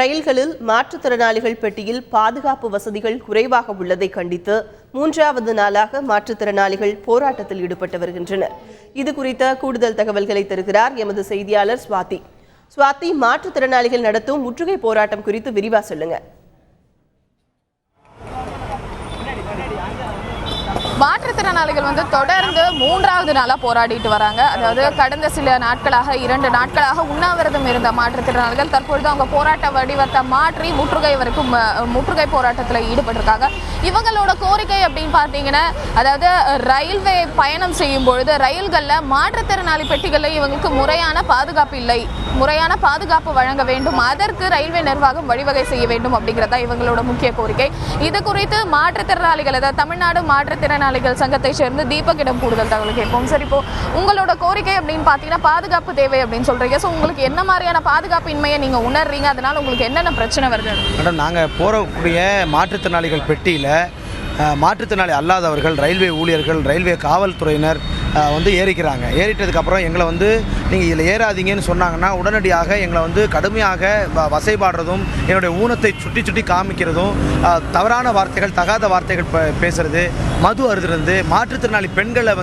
ரயில்களில் மாற்றுத்திறனாளிகள் பெட்டியில் பாதுகாப்பு வசதிகள் குறைவாக உள்ளதை கண்டித்து 3வது நாளாக மாற்றுத்திறனாளிகள் போராட்டத்தில் ஈடுபட்டு வருகின்றனர். இது குறித்த கூடுதல் தகவல்களை தருகிறார் எமது செய்தியாளர் ஸ்வாதி. மாற்றுத்திறனாளிகள் நடத்தும் முற்றுகை போராட்டம் குறித்து விரிவா சொல்லுங்க. மாற்றுத்திறனாளிகள் தொடர்ந்து 3வது நாளாக போராடிட்டு வராங்க. அதாவது கடந்த சில நாட்களாக 2 நாட்களாக உண்ணாவிரதம் இருந்த மாற்றுத்திறனாளிகள் தற்பொழுது அவங்க போராட்ட வடிவத்தை மாற்றி முற்றுகை போராட்டத்தில் ஈடுபட்டிருக்காங்க. இவங்களோட கோரிக்கை அப்படின்னு பார்த்தீங்கன்னா, அதாவது ரயில்வே பயணம் செய்யும் பொழுது ரயில்களில் மாற்றுத்திறனாளி பெட்டிகளில் இவங்களுக்கு முறையான பாதுகாப்பு இல்லை, முறையான பாதுகாப்பு வழங்க வேண்டும், அதற்கு ரயில்வே நிர்வாகம் வழிவகை செய்ய வேண்டும் அப்படிங்கிறதா இவங்களோட முக்கிய கோரிக்கை. இது குறித்து மாற்றுத்திறனாளிகள், அதாவது தமிழ்நாடு மாற்றுத்திறனாளிகள் சங்கத்தை சேர்ந்து தீபக்கிடம் கூடுதல் தகவல் கேட்போம். சரி, இப்போ உங்களோட கோரிக்கை அப்படின்னு பார்த்தீங்கன்னா பாதுகாப்பு தேவை அப்படின்னு சொல்றீங்க. ஸோ உங்களுக்கு என்ன மாதிரியான பாதுகாப்பு இன்மையை நீங்க உணர்றீங்க? அதனால உங்களுக்கு என்னென்ன பிரச்சனை வருது? மேடம், நாங்கள் போகக்கூடிய மாற்றுத்திறனாளிகள் பெட்டியில் மாற்றுத்திறனாளி அல்லாதவர்கள், ரயில்வே ஊழியர்கள், ரயில்வே காவல்துறையினர் ஏறிக்கிறாங்க. ஏறிட்டதுக்கப்புறம் எங்களை நீங்கள் இதில் ஏறாதீங்கன்னு சொன்னாங்கன்னா உடனடியாக எங்களை கடுமையாக வசைபாடுறதும், என்னுடைய ஊனத்தை சுட்டி சுட்டி காமிக்கிறதும், தவறான வார்த்தைகள், தகாத வார்த்தைகள் பேசுறது, மது அருந்துறது, மாற்றுத்திறனாளி பெண்களை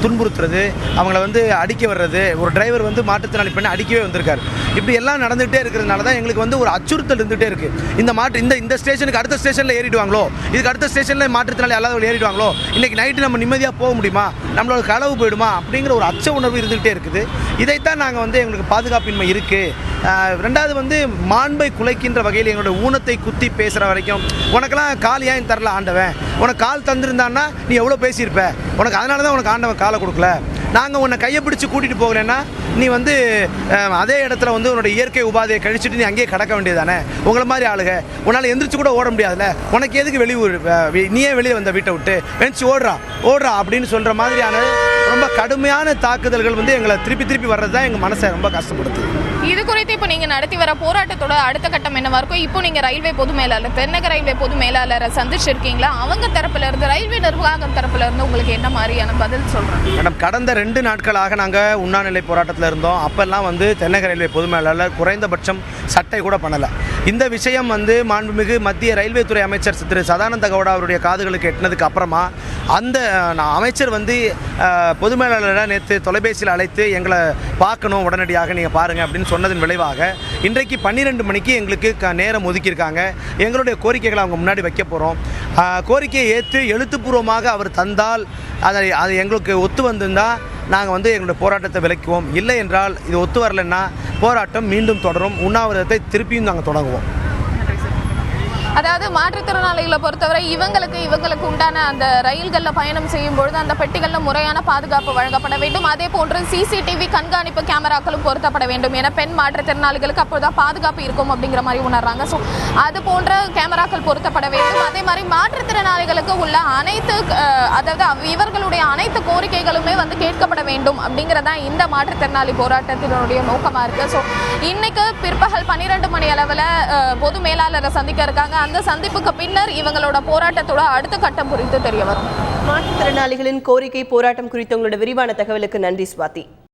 துன்புறுத்துறது, அவங்கள அடிக்க வர்றது. ஒரு டிரைவர் மாற்றுத்திறனாளி பெண்ணை அடிக்கவே வந்திருக்காரு. இப்படி எல்லாம் நடந்துகிட்டே இருக்கிறதுனால தான் எங்களுக்கு ஒரு அச்சுறுத்தல் இருந்துகிட்டே இருக்குது. இந்த ஸ்டேஷனுக்கு அடுத்த ஸ்டேஷனில் ஏறிடுவாங்களோ, இதுக்கு அடுத்த ஸ்டேஷனில் மாற்றுத்திறனாளி அல்லாதவர்கள் ஏறிடுவாங்களோ, இன்றைக்கி நைட்டு நம்ம நிம்மதியாக போக முடியுமா, நம்மளோட களவு போயிடுமா அப்படிங்கிற ஒரு அச்ச உணர்வு இருந்துகிட்டே இருக்குது. இதைத்தான் நாங்கள் எங்களுக்கு பாதுகாப்பின்மை இருக்குது. ரெண்டாவது மாண்பை குலைக்கின்ற வகையில் எங்களுடைய ஊனத்தை குத்தி பேசுகிற வரைக்கும், உனக்கெல்லாம் கால் ஏன் தரல ஆண்டவன், உனக்கு கால் தந்திருந்தான்னா நீ எவ்வளோ பேசியிருப்ப, உனக்கு அதனால தான் உனக்கு ஆண்டவன் காலை கொடுக்கல, நாங்கள் உன்னை கையை பிடிச்சி கூட்டிகிட்டு போகலன்னா நீ அதே இடத்துல உன்னோட இயற்கை உபாதையை கழிச்சுட்டு நீ அங்கேயே கடக்க வேண்டியதானே, உங்களை மாதிரி ஆளுக உன்னால் எந்திரிச்சு கூட ஓட முடியாதுல்ல, உனக்கு எதுக்கு வெளியூர், நீயே வெளியே வந்த வீட்டை விட்டு வெஞ்சி ஓடுறா அப்படின்னு சொல்கிற மாதிரியான ரொம்ப கடுமையான தாக்குதல்கள் எங்களை திருப்பி வர்றது தான் எங்கள் மனசை ரொம்ப கஷ்டப்படுத்துது. இது குறித்து இப்போ நீங்கள் நடத்தி வர போராட்டத்தோட அடுத்த கட்டம் என்னவா இருக்கும்? இப்போ நீங்கள் ரயில்வே பொது மேலாளர், தென்னக ரயில்வே பொது மேலாளரை சந்திச்சிருக்கீங்களா? அவங்க தரப்புல இருந்து, ரயில்வே நிர்வாகம் தரப்புல இருந்து உங்களுக்கு என்ன மாதிரியான பதில் சொல்றாங்க? மேடம், கடந்த 2 நாட்களாக நாங்கள் உண்ணாநிலை போராட்டத்தில் இருந்தோம். அப்பெல்லாம் தென்னக ரயில்வே பொது மேலாளர் குறைந்தபட்சம் சட்டை கூட பண்ணலை. இந்த விஷயம் மாண்புமிகு மத்திய ரயில்வே துறை அமைச்சர் திரு சதானந்த கவுடா அவருடைய காதுகளுக்கு எட்டினதுக்கு அப்புறமா அந்த அமைச்சர் பொது மேலாளரை நேற்று தொலைபேசியில் அழைத்து எங்களை பார்க்கணும், உடனடியாக நீங்கள் பாருங்கள் அப்படின்னு சொன்னதன் விளைவாக இன்றைக்கு 12 மணிக்கு எங்களுக்கு நேரம் ஒதுக்கியிருக்காங்க. எங்களுடைய கோரிக்கைகளை அவங்க முன்னாடி வைக்க போகிறோம். கோரிக்கையை ஏற்று எழுத்துப்பூர்வமாக அவர் தந்தால் அது எங்களுக்கு ஒத்து வந்திருந்தால் நாங்கள் எங்களுடைய போராட்டத்தை விலக்குவோம். இல்லை என்றால் இது ஒத்து வரலைன்னா போராட்டம் மீண்டும் தொடரும். உண்ணாவிரதத்தை திருப்பியும் நாங்கள் தொடங்குவோம். அதாவது மாற்றுத்திறனாளிகளை பொறுத்தவரை இவங்களுக்கு உண்டான அந்த ரயில்களில் பயணம் செய்யும் பொழுது அந்த பெட்டிகளில் முறையான பாதுகாப்பு வழங்கப்பட வேண்டும். அதே போன்று சிசிடிவி கண்காணிப்பு கேமராக்களும் பொருத்தப்பட வேண்டும். ஏன்னா பெண் மாற்றுத்திறனாளிகளுக்கு அப்போதான் பாதுகாப்பு இருக்கும் அப்படிங்கிற மாதிரி உணர்றாங்க. ஸோ அது போன்ற கேமராக்கள் பொருத்தப்பட வேண்டும். அதே மாதிரி மாற்றுத்திறனாளிகளுக்கு உள்ள இவர்களுடைய அனைத்து கோரிக்கைகளுமே கேட்கப்பட வேண்டும் அப்படிங்கிறதா இந்த மாற்றுத்திறனாளி போராட்டத்தினுடைய நோக்கமாக இருக்கு. ஸோ இன்னைக்கு பிற்பகல் 12 மணி அளவில் பொது மேலாளரை சந்திக்க இருக்காங்க. அந்த சந்திப்புக்கு பின்னர் இவங்களோட போராட்டத்தோட அடுத்த கட்டம் குறித்து தெரிய வரும். மாற்றுத்திறனாளிகளின் கோரிக்கை போராட்டம் குறித்த உங்களோட விரிவான தகவலுக்கு நன்றி ஸ்வாதி.